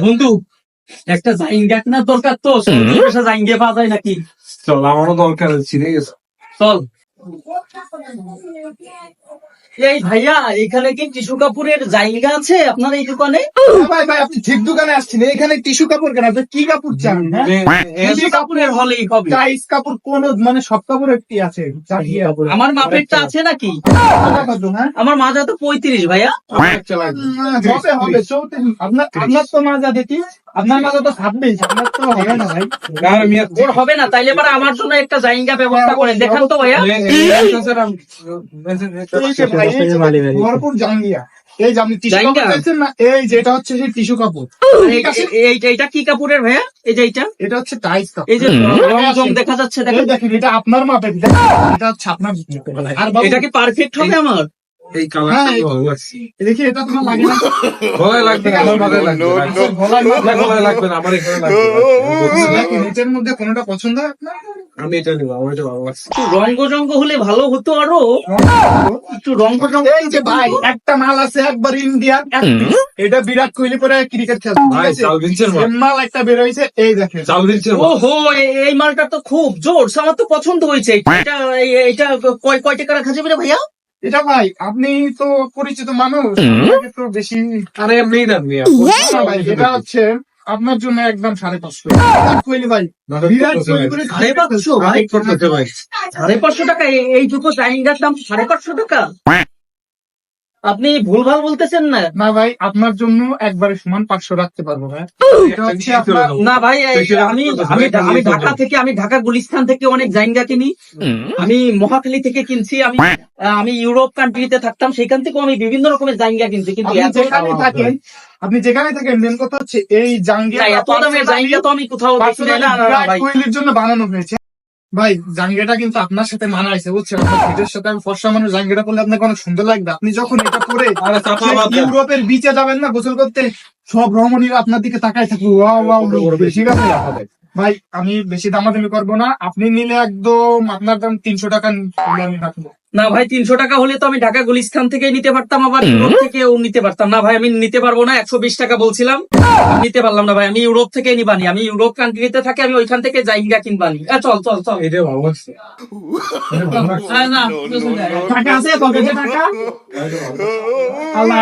বন্ধু একটা জাইঙ্গা কেনার দরকার তো, জাইঙ্গে পাওয়া যায় নাকি? চল, আমারও দরকার আছে, ঠিক আছে? চল। এই ভাইয়া, এখানে কি টিস্যু কাপড়ের জায়গা আছে আপনার এই দোকানে? ভাই ভাই, আপনি ঠিক দোকানে আসছেন। এখানে টিস্যু কাপড় কেন? আপনি কি কাপড় চান? টিস্যু কাপড়ের হলেই হবে। টাইস কাপড় কোন, মানে সব কাপড় একটি আছে। আমার মাপেরটা আছে নাকি? হ্যাঁ, আমার মাজা তো 35 ভাইয়া। হবে হবে 34। আপনার তো মাজা দেখি, আপনার মাজা তো 26, আপনার তো হবে না ভাই। ওর হবে না, তাইলে এবার আমার জন্য একটা জায়গা ব্যবস্থা করেন, দেখান তো ভাইয়া। এই যে ভাই, এই যে ভরপুর জাঙ্গিয়া। এই যে আপনি টিস্যু কাপড় জাঙ্গিয়া? চাইছেন না, এই যে এটা হচ্ছে সেই টিস্যু কাপড়। ঠিক আছে, এইটা কি কাপড়ের ভাইয়া? এই যে এইটা, এটা হচ্ছে টাইস কাপড়। এই যে রং জং দেখা যাচ্ছে, এই দেখেন। দেখেন, এটা আপনার মাপের, দেখেন, এটা হচ্ছে আপনার। আর বাবু, এটা কি পারফেক্ট হবে আমার? এই কালার হ্যাঁ, দেখি এটা তোমার লাগে না? গলায় লাগবে না, আমার মাথায় লাগবে না। গলায় না, গলায় লাগবে না, আমার এখানে লাগবে দেখেন, এটার মধ্যে কোনটা পছন্দ হয় আপনার? আমি এটা নিবো, আমার এটা ভালো লাগছে। একটু রঙ্গ জঙ্গ হলে ভালো হতো আরো, একটু রঙ্গ জঙ্গ। এই যে ভাই, একটা মাল আছে একবার ইন্ডিয়ান, এটা বিরাট কোহলি করে ক্রিকেট খেলে, ঠিক ভাই, আছে? চালভিনসের মাল। সেম মাল একটা বের হয়েছে, এই দেখেন। চালভিনসের মাল। ওহো, এই মালটা তো খুব জোর, আমার তো পছন্দ হয়েছে। এটা এটা কয় টাকা রাখা যাবে রে ভাইয়া? এটা ভাই, আপনি তো পরিচিত মানুষ, আপনাকে তো বেশি আরে এমনিই দাম নিয়ে না ভাই, এটা হচ্ছে আপনার জন্য একদম 550। বিরাট কোহলি ভাই, বিরাট কোহলি করে 550 ভাই? 550 টাকা? এই দুটো জাইঙ্গার দাম 550 টাকা? আপনি ভুলভাল বলতেছেন না? না ভাই, আপনার জন্য একবারে সমান 500 রাখতে পারবো ভাই। এটা হচ্ছে আপনার, না ভাই, আমি আমি আমি ঢাকা থেকে, আমি ঢাকা গুলিস্তান থেকে অনেক জাইঙ্গা কিনি। আমি মহাখালী থেকে কিনছি। আমি ইউরোপ কান্ট্রিতে থাকতাম, সেখান থেকে আমি বিভিন্ন রকমের জাইঙ্গা কিনছি, কিন্তু আপনি এত যেখানে থাকেন, আপনি যেখানে থাকেন, মেন কথা হচ্ছে এই জাঙ্গিয়া এত দামের জাইঙ্গা তো আমি কোথাও দেখি নাই। না না না বিরাট ভাই, কোহলির জন্য বানানো হয়েছে ভাই। জাঙ্গিয়াটা কিন্তু আপনার সাথে মানাইছে, বুঝছেন? আপনার ভিডিওর সাথে আমি ফর্সা মানুষ, জাঙ্গিয়াটা পরলে আপনাকে অনেক সুন্দর লাগবে। আপনি যখন এটা পরে আরে চাপা সেই বাদ দেন। ইউরোপের বিচে যাবেন না গোসল করতে, সব রমণীরা আপনার দিকে তাকায় থাকবে, ওয়াও ওয়াও লোক, ঠিক আছে ভাই? আমি বেশি দামাদামি করবো না, আপনি নিলে একদম আপনার দাম 300 টাকা আমি রাখবো। না ভাই, 300 টাকা হলে তো আমি ঢাকা গুলিস্তান থেকে নিতে পারতাম, আবার ইউরোপ থেকেও নিতে পারতাম। না ভাই, আমি নিতে পারবো না। 120 টাকা বলছিলাম, নিতে পারলাম না ভাই। আমি ইউরোপ থেকে নিবানি, আমি ইউরোপ কান্ট্রিতে থাকি, আমি ওইখান থেকে জাইঙ্গা কিনবানি। চল চল চল। এটা ভালো লাগছে। না, টাকা আছে পকেটে? টাকা আল্লাহ